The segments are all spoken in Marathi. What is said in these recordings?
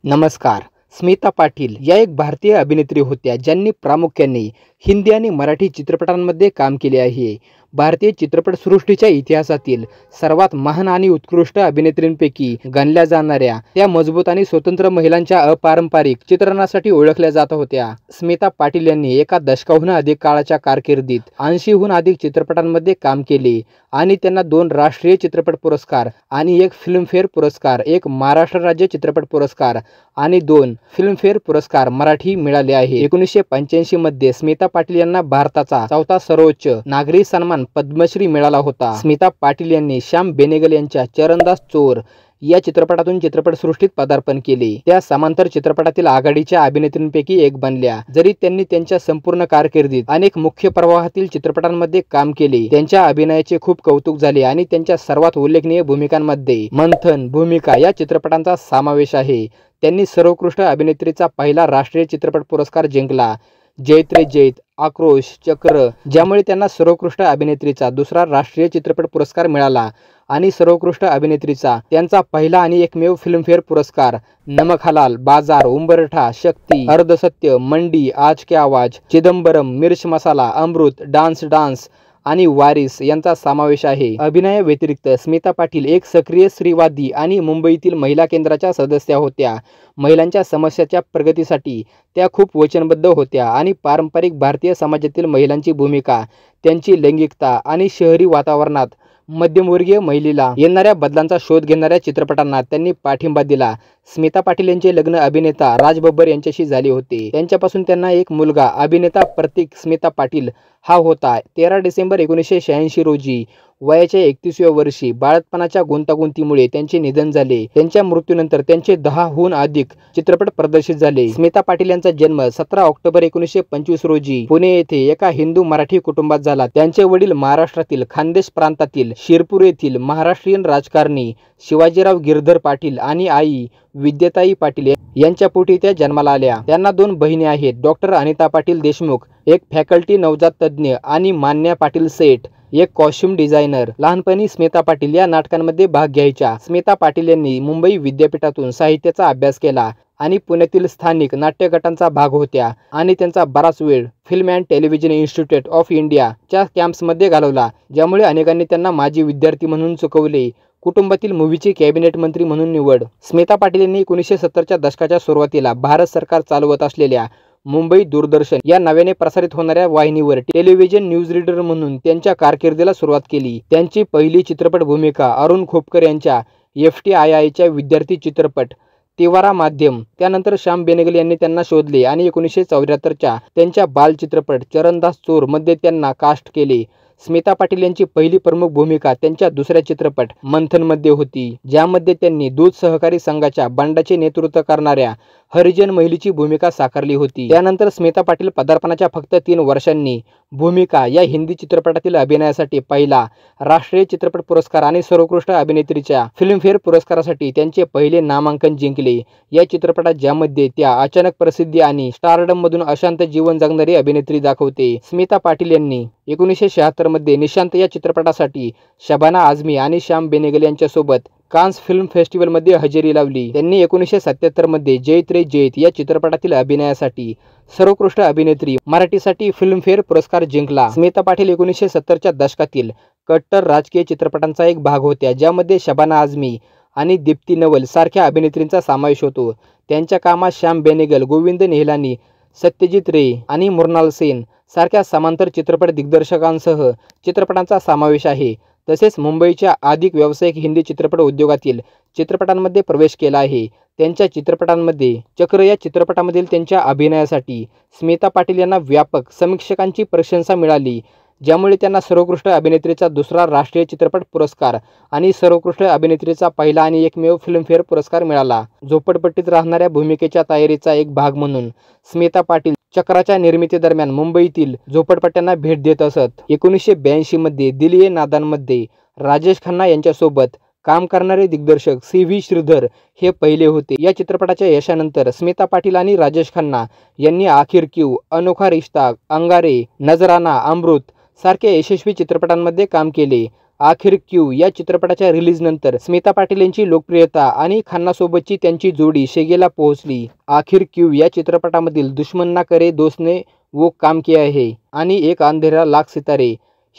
नमस्कार. स्मिता पाटील या एक भारतीय अभिनेत्री होत्या ज्यांनी प्रामुख्याने हिंदी आणि मराठी चित्रपटांमध्ये काम केले आहे. भारतीय चित्रपटसृष्टीच्या इतिहासातील सर्वात महान आणि उत्कृष्ट अभिनेत्रींपैकी गणल्या जाणाऱ्या त्या मजबूत आणि स्वतंत्र महिलांच्या अपारंपरिक चित्रणासाठी ओळखल्या जात होत्या. स्मिता पाटील यांनी एका दशकाहून अधिक काळाच्या कारकिर्दीत 80हून अधिक चित्रपटांमध्ये काम केले आणि त्यांना 2 राष्ट्रीय चित्रपट पुरस्कार आणि 1 फिल्मफेअर पुरस्कार, 1 महाराष्ट्र राज्य चित्रपट पुरस्कार आणि 2 फिल्मफेअर पुरस्कार मराठी मिळाले आहे. 1985 मध्ये स्मिता पाटील यांना भारताचा 4था सर्वोच्च नागरी सन्मान पद्मश्री मिळाला होता. स्मिता पाटील यांनी श्याम बेनेगल यांच्या चरणदास चोर या चित्रपटातून चित्रपटसृष्टीत पदार्पण केले. त्या समांतर चित्रपटातील आघाडीच्या अभिनेत्रींपैकी एक बनल्या. जरी त्यांनी त्यांच्या संपूर्ण कारकिर्दीत अनेक मुख्य प्रवाहातील चित्रपटांमध्ये काम केले, त्यांच्या अभिनयाचे खूप कौतुक झाले आणि त्यांच्या सर्वात उल्लेखनीय भूमिकांमध्ये मंथन, भूमिका या चित्रपटांचा समावेश आहे. त्यांनी सर्वोत्कृष्ट अभिनेत्रीचा पहिला राष्ट्रीय चित्रपट पुरस्कार जिंकला, जैत रे जैत, आक्रोश, चक्र, ज्यामुळे त्यांना सर्वोत्कृष्ट अभिनेत्रीचा दुसरा राष्ट्रीय चित्रपट पुरस्कार मिळाला आणि सर्वोत्कृष्ट अभिनेत्रीचा त्यांचा पहिला आणि एकमेव फिल्मफेअर पुरस्कार. नमक हलाल, बाजार, उंबरठा, शक्ती, अर्धसत्य, मंडी, आज के आवाज, चिदंबरम, मिर्च मसाला, अमृत, डान्स आणि वारिस यांचा समावेश आहे. अभिनयाव्यतिरिक्त स्मिता पाटील एक सक्रिय स्त्रीवादी आणि मुंबईतील महिला केंद्राच्या सदस्या होत्या. महिलांच्या समस्याच्या प्रगतीसाठी त्या खूप वचनबद्ध होत्या आणि पारंपरिक भारतीय समाजातील महिलांची भूमिका, त्यांची लैंगिकता आणि शहरी वातावरणात मध्यमवर्गीय महिलेला येणाऱ्या बदलांचा शोध घेणाऱ्या चित्रपटांना त्यांनी पाठिंबा दिला. स्मिता पाटील यांचे लग्न अभिनेता राज बब्बर यांच्याशी झाले होते. त्यांच्यापासून त्यांना एक मुलगा अभिनेता प्रतीक स्मिता पाटील हा होता. 13 डिसेंबर 1986 रोजी वयाच्या 31व्या वर्षी बाळंतपणाच्या गुंतागुंतीमुळे त्यांचे निधन झाले. त्यांच्या मृत्यूनंतर त्यांचे 10हून अधिक चित्रपट प्रदर्शित झाले. स्मिता पाटील यांचा जन्म 17 ऑक्टोबर 1925 रोजी पुणे येथे एका हिंदू मराठी कुटुंबात झाला. त्यांचे वडील महाराष्ट्रातील खानदेश प्रांतातील शिरपूर येथील महाराष्ट्रीयन राजकारणी शिवाजीराव गिरधर पाटील आणि आई विद्याताई पाटील यांच्या पोटी त्या जन्माला आल्या. त्यांना 2 बहिणी आहेत, डॉक्टर अनिता पाटील देशमुख, एक फॅकल्टी नवजात तज्ज्ञ, आणि मान्या पाटील सेठ, एक कॉस्ट्युम डिझायनर. लहानपणी स्मिता पाटील या नाटकांमध्ये भाग घ्यायच्या. स्मिता पाटील यांनी मुंबई विद्यापीठातून साहित्याचा अभ्यास केला आणि पुण्यातील स्थानिक नाट्यगटांचा भाग होत्या आणि त्यांचा बराच वेळ film and television institute of इंडियाच्या कॅम्प्समध्ये घालवला, ज्यामुळे अनेकांनी त्यांना माजी विद्यार्थी म्हणून चुकवले. कुटुंबातील मूव्हीचे कॅबिनेट मंत्री म्हणून निवड. स्मिता पाटील यांनी 1970च्या दशकाच्या सुरुवातीला भारत सरकार चालवत असलेल्या मुंबई दूरदर्शन या नव्याने प्रसारित होणाऱ्या वाहिनीवर टेलिव्हिजन न्यूज रीडर म्हणून त्यांच्या कारकिर्दीला सुरुवात केली. त्यांची पहिली चित्रपट भूमिका अरुण खोपकर यांच्या FTIIच्या विद्यार्थी चित्रपट तिवारा माध्यम. त्यानंतर श्याम बेनेगल यांनी त्यांना शोधले आणि 1974च्या त्यांच्या बाल चित्रपट चरणदास चोर मध्ये त्यांना कास्ट केले. स्मिता पाटील यांची पहिली प्रमुख भूमिका त्यांच्या दुसऱ्या चित्रपट मंथन मध्ये होती, ज्यामध्ये त्यांनी दूध सहकारी संघाच्या बंडाचे नेतृत्व करणाऱ्या हरिजन महिलेची भूमिका साकारली होती. त्यानंतर स्मिता पाटील पदार्पणाच्या फक्त 3 वर्षांनी भूमिका या हिंदी चित्रपटातील अभिनयासाठी पहिला राष्ट्रीय चित्रपट पुरस्कार आणि सर्वोत्कृष्ट अभिनेत्रीच्या फिल्मफेअर पुरस्कारासाठी त्यांचे पहिले नामांकन जिंकले. या चित्रपटात, ज्यामध्ये त्या अचानक प्रसिद्धी आणि स्टारडम मधून अशांत जीवन जगणारी अभिनेत्री दाखवते. स्मिता पाटील यांनी 1976 मध्ये निशांत या चित्रपटासाठी शबाना आझमी आणि श्याम बेनेगल यांच्यासोबत कान्स फिल्म फेस्टिवलमध्ये हजेरी लावली. त्यांनी 1977 मध्ये जैत रे जैत या चित्रपटातील अभिनयासाठी सर्वोत्कृष्ट अभिनेत्री मराठीसाठी फिल्मफेअर पुरस्कार जिंकला. स्मिता पाटील 1970च्या दशकातील कट्टर राजकीय चित्रपटांचा एक भाग होत्या, ज्यामध्ये शबाना आझमी आणि दीप्ती नवल सारख्या अभिनेत्रींचा समावेश होतो. त्यांच्या कामात श्याम बेनेगल, गोविंद निहलानी, सत्यजित रे आणि मृणाल सेन सारख्या समांतर चित्रपट दिग्दर्शकांसह चित्रपटांचा समावेश आहे. तसेच मुंबईच्या अधिक व्यावसायिक हिंदी चित्रपट उद्योगातील चित्रपटांमध्ये प्रवेश केला आहे. त्यांच्या चित्रपटांमध्ये चक्र या चित्रपटामधील त्यांच्या अभिनयासाठी स्मिता पाटील यांना व्यापक समीक्षकांची प्रशंसा मिळाली, ज्यामुळे त्यांना सर्वोत्कृष्ट अभिनेत्रीचा दुसरा राष्ट्रीय चित्रपट पुरस्कार आणि सर्वोत्कृष्ट अभिनेत्रीचा पहिला आणि एकमेव फिल्मफेअर पुरस्कार मिळाला. झोपडपट्टीत राहणाऱ्या भूमिकेच्या तयारीचा एक भाग म्हणून स्मिता पाटील चक्राच्या निर्मितीदरम्यान मुंबईतील झोपडपट्ट्यांना भेट देत असत. 1982 मध्ये दिल ये नादानमध्ये राजेश खन्ना यांच्यासोबत काम करणारे दिग्दर्शक CV श्रीधर हे पहिले होते. या चित्रपटाच्या यशानंतर स्मिता पाटील आणि राजेश खन्ना यांनी आखिर क्यू, अनोखा रिश्ता, अंगारे, नजराना, अमृत सारख्या यशस्वी चित्रपटांमध्ये काम केले. आखिर क्यू या चित्रपटाच्या रिलीजनंतर स्मिता पाटील यांची लोकप्रियता आणि खन्नासोबतची त्यांची जोडी शेगेला पोहोचली. आखिर क्यू या चित्रपटामधील दुश्मन ना करे दोस्तने वो काम किया है आणि एक अंधेरा लाख सितारे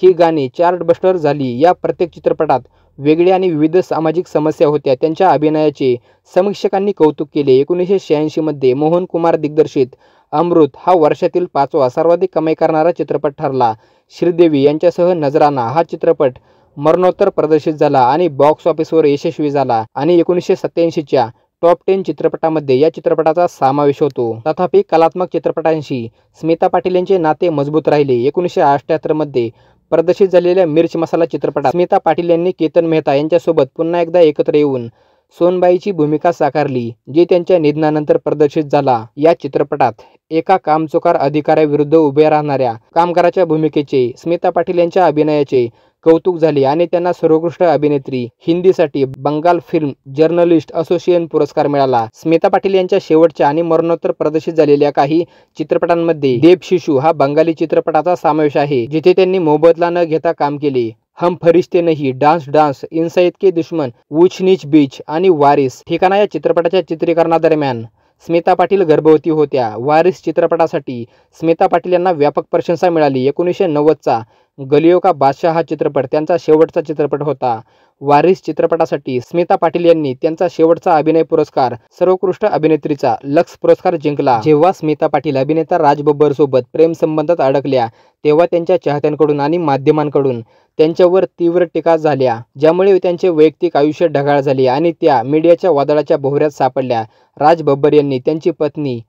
ही गाणी चार्टबस्टर झाली. या प्रत्येक चित्रपटात वेगळ्या आणि विविध सामाजिक समस्या होत्या. त्यांच्या अभिनयाचे समीक्षकांनी कौतुक केले. 1986 मध्ये मोहन कुमार दिग्दर्शित अमृत हा वर्षातील 5वा सर्वाधिक कमाई करणारा चित्रपट ठरला. श्रीदेवी यांच्यासह नजराना हा चित्रपट मरणोत्तर प्रदर्शित झाला आणि बॉक्स ऑफिसवर यशस्वी झाला आणि 1987च्या टॉप 10 चित्रपटामध्ये या चित्रपटाचा समावेश होतो. तथापि कलात्मक चित्रपटांशी स्मिता पाटील यांचे नाते मजबूत राहिले. 1978 मध्ये प्रदर्शित झालेल्या मिर्च मसाला चित्रपटात स्मिता पाटील यांनी केतन मेहता यांच्यासोबत पुन्हा एकदा एकत्र येऊन सोनबाईची भूमिका साकारली, जी त्यांच्या निधनानंतर प्रदर्शित झाला. या चित्रपटात एका कामचुकार अधिकाऱ्याविरुद्ध उभे राहणाऱ्या कामगाराच्या भूमिकेचे स्मिता पाटील यांच्या अभिनयाचे कौतुक झाले आणि त्यांना सर्वोत्कृष्ट अभिनेत्री हिंदीसाठी बंगाल फिल्म जर्नलिस्ट असोसिएशन पुरस्कार मिळाला. स्मिता पाटील यांच्या शेवटच्या आणि मरणोत्तर प्रदर्शित झालेल्या काही चित्रपटांमध्ये देव शिशु हा बंगाली चित्रपटाचा समावेश आहे, जिथे त्यांनी मोबदला न घेता काम केले. हम फरिश्ते नहीं, डान्स डान्स, इनसाइड के दुश्मन, ऊंच नीच बीच आणि वारिस ठिकाणा या चित्रपटाच्या चित्रीकरणादरम्यान स्मिता पाटील गर्भवती होत्या. वारिस चित्रपटासाठी स्मिता पाटील यांना व्यापक प्रशंसा मिळाली. 1990चा गलियों का बादशाह हा चित्रपट त्यांचा शेवटचा चित्रपट होता. वारिस चित्रपटासाठी स्मिता पाटील यांनी त्यांचा शेवटचा अभिनय पुरस्कार सर्वोत्कृष्ट अभिनेत्रीचा लक्स पुरस्कार जिंकला. जेव्हा स्मिता पाटील अभिनेता राज बब्बर सोबत प्रेम संबंधात अडकल्या, तेव्हा त्यांच्या चाहत्यांकडून आणि माध्यमांकडून त्यांच्यावर तीव्र टीका झाल्या, ज्यामुळे त्यांचे वैयक्तिक आयुष्य ढगाळ झाले आणि त्या मीडियाच्या वादळाच्या भोवऱ्यात सापडल्या. राज बब्बर यांनी त्यांची पत्नी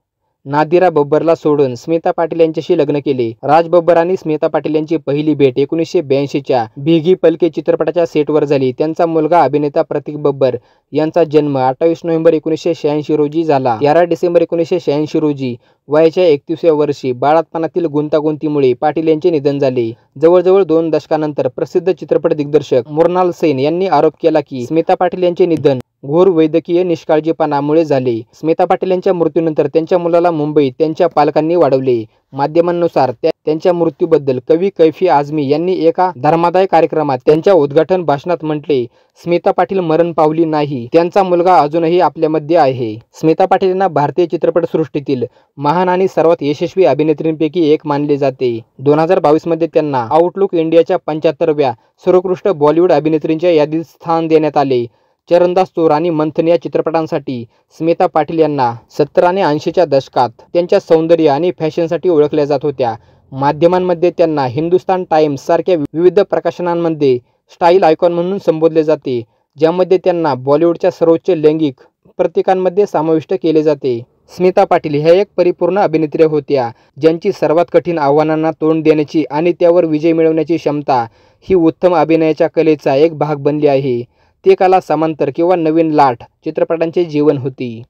नादिरा बब्बरला सोडून स्मिता पाटील यांच्याशी लग्न केले. राज बब्बर आणि स्मिता पाटील यांची पहिली भेट 1982च्या भीगी पलके चित्रपटाच्या सेटवर झाली. त्यांचा मुलगा अभिनेता प्रतीक बब्बर यांचा जन्म 28 नोव्हेंबर 1986 रोजी झाला. 11 डिसेंबर 1986 रोजी वयाच्या 31व्या वर्षी बाळातपणातील गुंतागुंतीमुळे पाटील यांचे निधन झाले. जवळजवळ 2 दशकांनंतर प्रसिद्ध चित्रपट दिग्दर्शक मृणाल सेन यांनी आरोप केला की स्मिता पाटील यांचे निधन घोर वैद्यकीय निष्काळजीपणामुळे झाले. स्मिता पाटील यांच्या मृत्यूनंतर त्यांच्या मुलाला मुंबईत त्यांच्या पालकांनी वाढवले. माध्यमांनुसार त्यांच्या मृत्यूबद्दल कवी कैफी आझमी यांनी एका धर्मादाय कार्यक्रमात त्यांच्या उद्घाटन भाषणात म्हटले, स्मिता पाटील मरण पावली नाही, त्यांचा मुलगा अजूनही आपल्यामध्ये आहे. स्मिता पाटील यांना भारतीय चित्रपटसृष्टीतील महान आणि सर्वात यशस्वी अभिनेत्रींपैकी एक मानले जाते. 2022 मध्ये त्यांना आउटलुक इंडियाच्या 75व्या सर्वोत्कृष्ट बॉलिवूड अभिनेत्रींच्या यादीत स्थान देण्यात आले. चरणदास चोर आणि मंथन या चित्रपटांसाठी स्मिता पाटील यांना 70 आणि 80च्या दशकात त्यांच्या सौंदर्य आणि फॅशनसाठी ओळखल्या जात होत्या. माध्यमांमध्ये त्यांना हिंदुस्तान टाइम्स सारख्या विविध प्रकाशनांमध्ये स्टाईल आयकॉन म्हणून संबोधले जाते, ज्यामध्ये त्यांना बॉलिवूडच्या सर्वोच्च लैंगिक प्रतीकांमध्ये समाविष्ट केले जाते. स्मिता पाटील ह्या एक परिपूर्ण अभिनेत्री होत्या, ज्यांची सर्वात कठीण आव्हानांना तोंड देण्याची आणि त्यावर विजय मिळवण्याची क्षमता ही उत्तम अभिनयाच्या कलेचा एक भाग बनली आहे. ती कला समांतर किंवा नवीन लाट चित्रपटांचे जीवन होती.